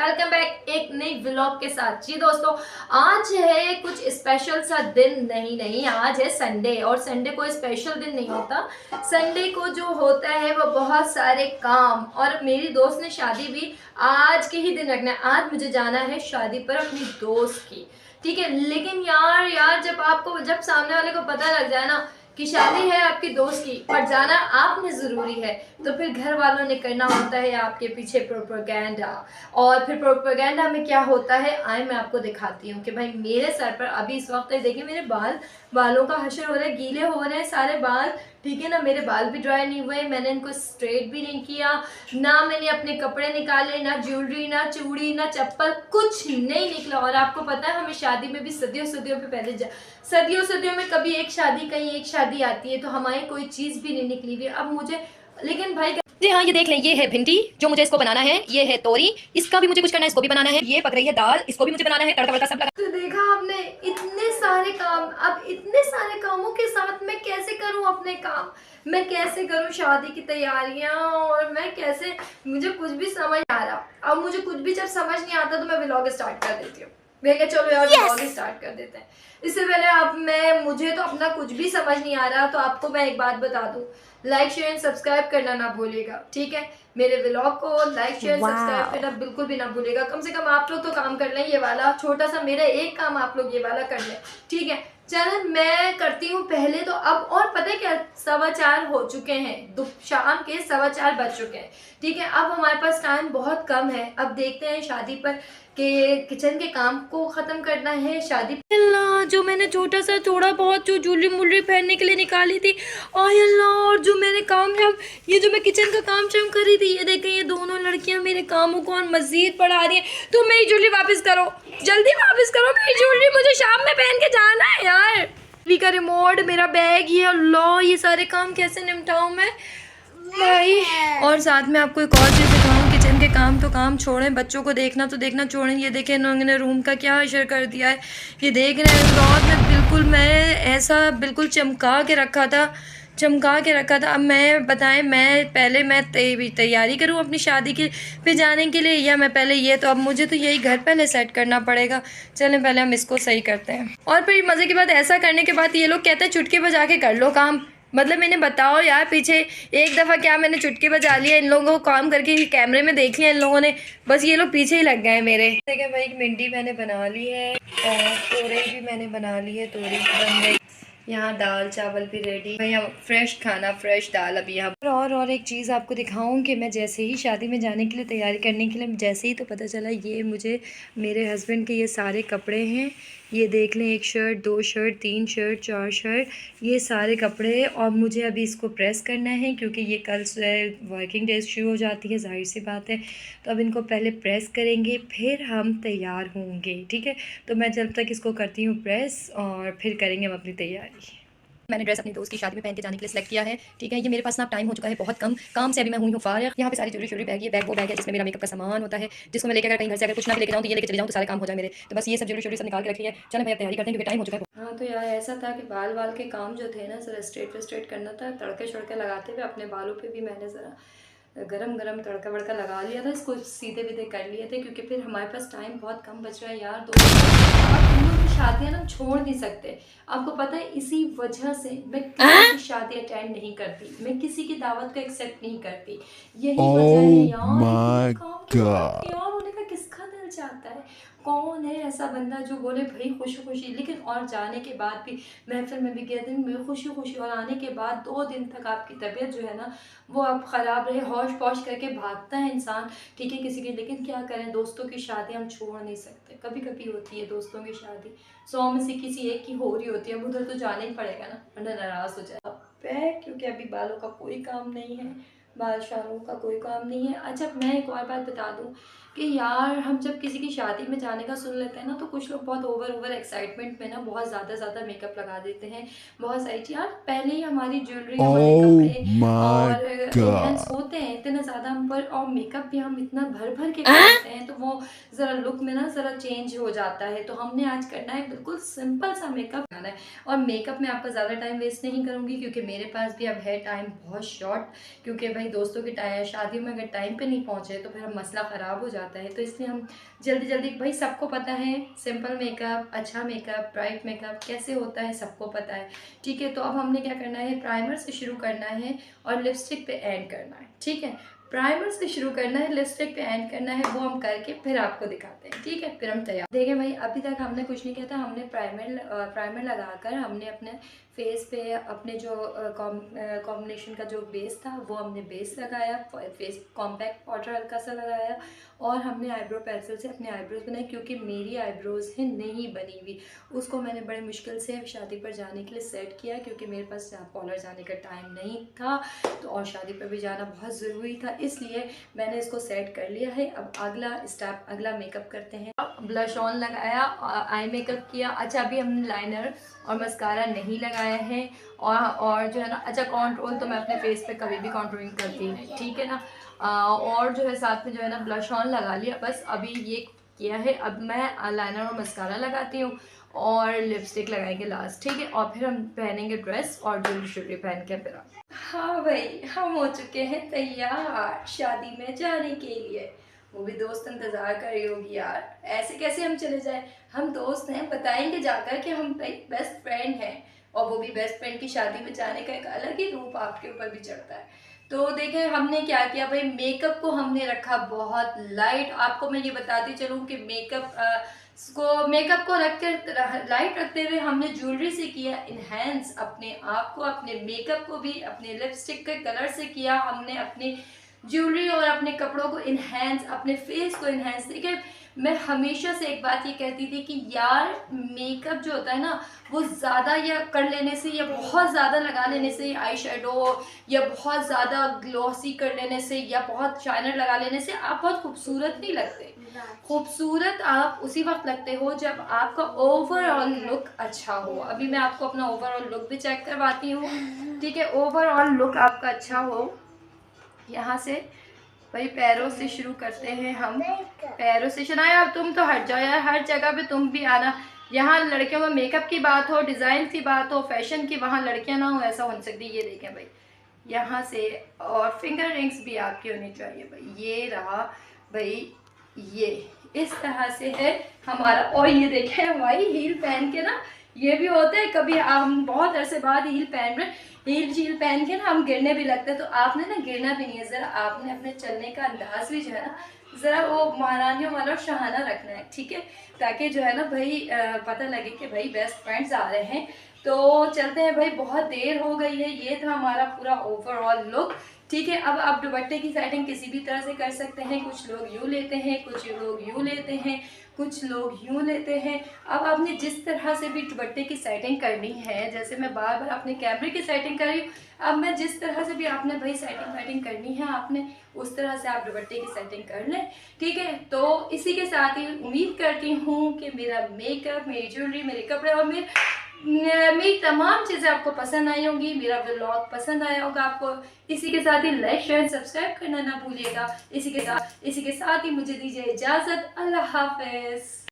Welcome back एक नई vlog के साथ। जी दोस्तों, आज है कुछ स्पेशल सा दिन नहीं, आज है संडे। और संडे कोई स्पेशल दिन नहीं होता। संडे को जो होता है वो बहुत सारे काम। और मेरी दोस्त ने शादी भी आज के ही दिन रखना है। आज मुझे जाना है शादी पर अपनी दोस्त की, ठीक है। लेकिन यार जब सामने वाले को पता लग जाए ना कि शादी है आपकी दोस्त की पर जाना आपने जरूरी है, तो फिर घर वालों ने करना होता है आपके पीछे प्रोपेगेंडा। और फिर प्रोपेगेंडा में क्या होता है आए मैं आपको दिखाती हूँ कि भाई मेरे सर पर अभी इस वक्त देखिए मेरे बालों का हशर हो रहा है, गीले हो रहे हैं सारे बाल, ठीक है ना। मेरे बाल भी ड्राई नहीं हुए, मैंने इनको स्ट्रेट भी नहीं किया, ना मैंने अपने कपड़े निकाले, ना ज्वेलरी, ना चूड़ी, ना चप्पल, कुछ नहीं निकला। और आपको पता है हमें शादी में भी सदियों पे पहले सदियों में कभी एक शादी कहीं एक शादी आती है, तो हमारी कोई चीज भी नहीं निकली हुई अब मुझे। लेकिन भाई जी हाँ, ये देख लें, ये है भिंडी जो मुझे इसको बनाना है, ये है तोरी, इसका भी मुझे कुछ करना है, इसको भी बनाना है, ये पक रही है दाल, इसको भी मुझे बनाना है, तड़का वड़का सब लगा। तो देखा आपने इतने सारे काम, अब इतने सारे कामों के साथ मैं कैसे करूं अपने काम, मैं कैसे करूं शादी की तैयारियां, और मैं कैसे, मुझे कुछ भी समझ आ रहा। अब मुझे कुछ भी जब समझ नहीं आता तो मैं व्लॉग स्टार्ट कर देती हूँ। भैया चलो यार व्लॉग स्टार्ट कर देते हैं। इससे पहले मुझे तो अपना कुछ भी समझ नहीं आ रहा, तो आपको मैं एक बात बता दूं, लाइक शेयर एंड सब्सक्राइब करना ना भूलिएगा, ठीक है। मेरे व्लॉग को लाइक शेयर सब्सक्राइब करना बिल्कुल भी ना भूलिएगा। कम से कम आप लोग तो काम कर लें, ये वाला छोटा सा मेरा एक काम आप लोग ये वाला कर लें, ठीक है। चलो मैं करती हूँ पहले तो। अब और पता है क्या, 4:15 हो चुके हैं, शाम के 4:15 बज चुके हैं, ठीक है। अब हमारे पास टाइम बहुत कम है। अब देखते हैं शादी पर के किचन के काम को खत्म करना है। शादी अल्लाह, जो मैंने छोटा सा थोड़ा बहुत जो ज्वेलरी मुलरी पहनने के लिए निकाली थी, आय अल्लाह, और जो मैंने काम शाम, ये जो मैं किचन का काम शाम करी थी, ये देखें ये दोनों लड़कियां मेरे कामों को और मजीद बढ़ा रही हैं। तो मेरी ज्वेलरी वापस करो, जल्दी वापस करो मेरी ज्वेलरी, मुझे शाम में पहन के जाना है यार। टीवी का रिमोट, मेरा बैग, ये अल्लाह, ये सारे काम कैसे निपटाऊं मैं भाई। और साथ में आपको एक और चीज़ दिखाऊं, किचन के काम तो काम छोड़ें, बच्चों को देखना तो देखना छोड़ें। ये देखें इन्होंने रूम का क्या असर कर दिया है, ये देख रहे हैं। रात में बिल्कुल मैं ऐसा बिल्कुल चमका के रखा था। अब मैं बताएं, मैं तैयारी करूं अपनी शादी की पे जाने के लिए, या मैं पहले ये, तो अब मुझे तो यही घर पहले सेट करना पड़ेगा। चलें पहले हम इसको सही करते हैं। और फिर मज़े की बात, ऐसा करने के बाद ये लोग कहते हैं चुटकी बजा के कर लो काम। मतलब मैंने बताओ यार, पीछे एक दफ़ा क्या मैंने चुटकी बजा लिया, इन लोगों को काम करके कैमरे में देख लिया इन लोगों ने, बस ये लोग पीछे ही लग गए मेरे। देखिए भाई, भिंडी मैंने बना ली है और तोरई भी मैंने बना ली है, तोरई बन गई। यहाँ दाल चावल भी रेडी है, यहाँ फ्रेश खाना, फ्रेश दाल अभी यहाँ। और एक चीज़ आपको दिखाऊं कि मैं जैसे ही शादी में जाने के लिए तैयारी करने के लिए, जैसे ही तो पता चला ये मुझे मेरे हस्बैंड के ये सारे कपड़े हैं। ये देख लें, 1 शर्ट, 2 शर्ट, 3 शर्ट, 4 शर्ट, ये सारे कपड़े हैं। और मुझे अभी इसको प्रेस करना है क्योंकि ये कल से वर्किंग डेज शुरू हो जाती है, जाहिर सी बात है। तो अब इनको पहले प्रेस करेंगे, फिर हम तैयार होंगे, ठीक है। तो मैं जब तक इसको करती हूँ प्रेस, और फिर करेंगे हम अपनी तैयारी। मैंने ड्रेस अपनी दोस्त की शादी में पहन के जाने के लिए सिलेक्ट किया है, ठीक है। ये मेरे पास ना टाइम हो चुका है बहुत कम, काम से अभी मैं हुई हूँ फारिग। यहाँ पे सारी ज्वेलरी बैग, ये बैग वो बैग है जिसमें मेरा मेकअप का सामान होता है, जिसको मैं लेकर अगर कहीं घर से अगर कुछ ना भी लेके जाऊँ तो ये लेके चले जाऊँ तो सारे काम हो जाए मेरे। तो बस ये सब ज्वेलरी सब निकाल के रखी है। चलो भैया तैयारी करते हैं क्योंकि टाइम हो चुका है। हाँ तो यार ऐसा था कि बाल के काम जो थे ना, ज़रा स्ट्रेट करना था। तड़के शड़के लगाते हुए अपने बालों पर भी मैंने ज़रा गरम तड़का वड़का लगा लिया था, इसको सीधे विधे कर लिए थे क्योंकि फिर हमारे पास टाइम बहुत कम बच रहा है यार। दोस्तों शादियाँ ना छोड़ नहीं सकते, आपको पता है। इसी वजह से मैं किसी की शादी अटेंड नहीं करती, मैं किसी की दावत को एक्सेप्ट नहीं करती। यही वजह है यार। यार होने का किसका दिल चाहता है, कौन है ऐसा बंदा जो बोले भाई खुशी खुशी, लेकिन और जाने के बाद भी महफिल में भी गए दिन में खुशी खुशी, और आने के बाद 2 दिन तक आपकी तबीयत जो है ना वो अब ख़राब रहे, हौश पौश करके भागता है इंसान, ठीक है किसी की। लेकिन क्या करें, दोस्तों की शादी हम छोड़ नहीं सकते। कभी कभी होती है दोस्तों की शादी, 100 में से किसी एक की हो रही होती है, उधर तो जाना ही पड़ेगा ना, वरना नाराज़ हो जाए। क्योंकि अभी बालों का कोई काम नहीं है, बाल शालों का कोई काम नहीं है। अच्छा मैं एक और बात बता दूं कि यार हम जब किसी की शादी में जाने का सुन लेते हैं ना, तो कुछ लोग बहुत ओवर एक्साइटमेंट में ना बहुत ज़्यादा मेकअप लगा देते हैं, बहुत सारी चीज़। यार पहले ही हमारी ज्वेलरी, हमारे कपड़े और एलिगेंस होते हैं इतने ज़्यादा हम पर, और मेकअप भी हम इतना भर के करते हैं, तो वो ज़रा लुक में ना ज़रा चेंज हो जाता है। तो हमने आज करना है बिल्कुल सिंपल सा मेकअप करना है। और मेकअप में आपका ज़्यादा टाइम वेस्ट नहीं करूँगी क्योंकि मेरे पास भी अब है टाइम बहुत शॉर्ट, क्योंकि भाई दोस्तों की शादी में अगर टाइम पे नहीं पहुँचे तो फिर मसला ख़राब हो जाता है। जाता है, तो इसलिए हम जल्दी जल्दी, भाई सबको पता है सिंपल मेकअप, अच्छा मेकअप, ब्राइट मेकअप कैसे होता है, सबको पता है, ठीक है। तो अब हमने क्या करना है, प्राइमर से शुरू करना है और लिपस्टिक पे एंड करना है, ठीक है। प्राइमर से शुरू करना है, लिपस्टिक पे एंड करना है, वो हम करके फिर आपको दिखाते हैं, ठीक है। फिर हम तैयार, देखें भाई अभी तक हमने कुछ नहीं किया था, हमने प्राइमर लगाकर हमने अपने फेस पे अपने जो कॉम्बिनेशन का जो बेस था वो हमने बेस लगाया, फेस कॉम्पैक्ट पाउडर हल्का सा लगाया और हमने आईब्रो पेंसिल से अपने आईब्रोज बनाए, क्योंकि मेरी आईब्रोज है नहीं बनी हुई, उसको मैंने बड़े मुश्किल से शादी पर जाने के लिए सेट किया, क्योंकि मेरे पास पार्लर जाने का टाइम नहीं था, तो और शादी पर भी जाना बहुत ज़रूरी था, इसलिए मैंने इसको सेट कर लिया है। अब अगला स्टेप, अगला मेकअप करते हैं। ब्लश ऑन लगाया, आई मेकअप किया। अच्छा अभी हमने लाइनर और मस्कारा नहीं लगाया है, और जो है ना, अच्छा कंट्रोल तो मैं अपने फेस पे कभी भी कंट्रोलिंग करती हूँ, ठीक है ना। और जो है साथ में जो है ना ब्लश ऑन लगा लिया, बस अभी ये किया है। अब मैं लाइनर और मस्कारा लगाती हूँ और लिपस्टिक लगाएंगे लास्ट, ठीक है, और फिर हम पहनेंगे ड्रेस और ज्वेलरी पहन के फिर हाँ भाई हम हो चुके हैं तैयार शादी में जाने के लिए। वो भी दोस्त इंतज़ार कर रही होगी यार, ऐसे कैसे हम चले जाए, हम दोस्त हैं, बताएंगे जाकर कि हम बेस्ट फ्रेंड हैं, और वो भी बेस्ट फ्रेंड की शादी में जाने का एक अलग ही रूप आपके ऊपर भी चढ़ता है। तो देखें हमने क्या किया भाई, मेकअप को हमने रखा बहुत लाइट। आपको मैं ये बताती चलूँ कि मेकअप को रखकर लाइट रखते हुए हमने ज्वेलरी से किया इन्हेंस अपने आप को, अपने मेकअप को भी अपने लिपस्टिक के कलर से किया हमने, अपनी ज्वेलरी और अपने कपड़ों को इन्हेंस, अपने फेस को इन्हेंस। देखिए मैं हमेशा से एक बात ये कहती थी कि यार मेकअप जो होता है ना, वो ज़्यादा या कर लेने से या बहुत ज़्यादा लगा लेने से, आई शेडो या बहुत ज़्यादा ग्लॉसी कर लेने से या बहुत शाइनर लगा लेने से आप बहुत खूबसूरत नहीं लगते। खूबसूरत आप उसी वक्त लगते हो जब आपका ओवरऑल लुक अच्छा हो। अभी मैं आपको अपना ओवरऑल लुक भी चेक करवाती हूँ, ठीक है। ओवरऑल लुक आपका अच्छा हो, यहाँ से भाई पैरों से शुरू करते हैं हम, पैरों से। शनाया अब तुम तो हट जाओ यार, हर जगह पे तुम भी आना। यहाँ लड़कियों में मेकअप की बात हो, डिज़ाइन की बात हो, फैशन की, वहाँ लड़कियाँ ना हो ऐसा हो सकती। ये देखें भाई यहाँ से, और फिंगर रिंग्स भी आपकी होनी चाहिए भाई, ये रहा भाई, ये इस तरह से है हमारा। और ये देखें भाई हील पहन के ना, ये भी होता है कभी हम बहुत अरसे बाद हील पहन रहे, हील पहन के ना हम गिरने भी लगते हैं, तो आपने ना गिरना भी नहीं है, ज़रा आपने अपने चलने का अंदाज भी जो है ना ज़रा वो महारानियों वाला शहाना रखना है, ठीक है, ताकि जो है ना भाई पता लगे कि भाई बेस्ट फ्रेंड्स आ रहे हैं। तो चलते हैं भाई, बहुत देर हो गई है। ये था हमारा पूरा ओवरऑल लुक, ठीक है। अब आप दुपट्टे की सेटिंग किसी भी तरह से कर सकते हैं, कुछ लोग यूँ लेते हैं, कुछ लोग यूँ लेते हैं, कुछ लोग यूँ लेते हैं। अब आपने जिस तरह से भी दुपट्टे की सेटिंग करनी है, जैसे मैं बार बार अपने कैमरे की सेटिंग कर रही हूँ, अब मैं जिस तरह से भी आपने भाई सेटिंग करनी है आपने उस तरह से आप दुपट्टे की सेटिंग कर लें, ठीक है। तो इसी के साथ ही उम्मीद करती हूँ कि मेरा मेकअप, मेरी ज्वेलरी, मेरे कपड़े और मेरी तमाम चीज़ें आपको पसंद आई होंगी, मेरा व्लॉग पसंद आया होगा आपको। इसी के साथ ही लाइक शेयर सब्सक्राइब करना ना भूलिएगा। इसी के साथ ही मुझे दीजिए इजाज़त। अल्लाह हाफ़िज़।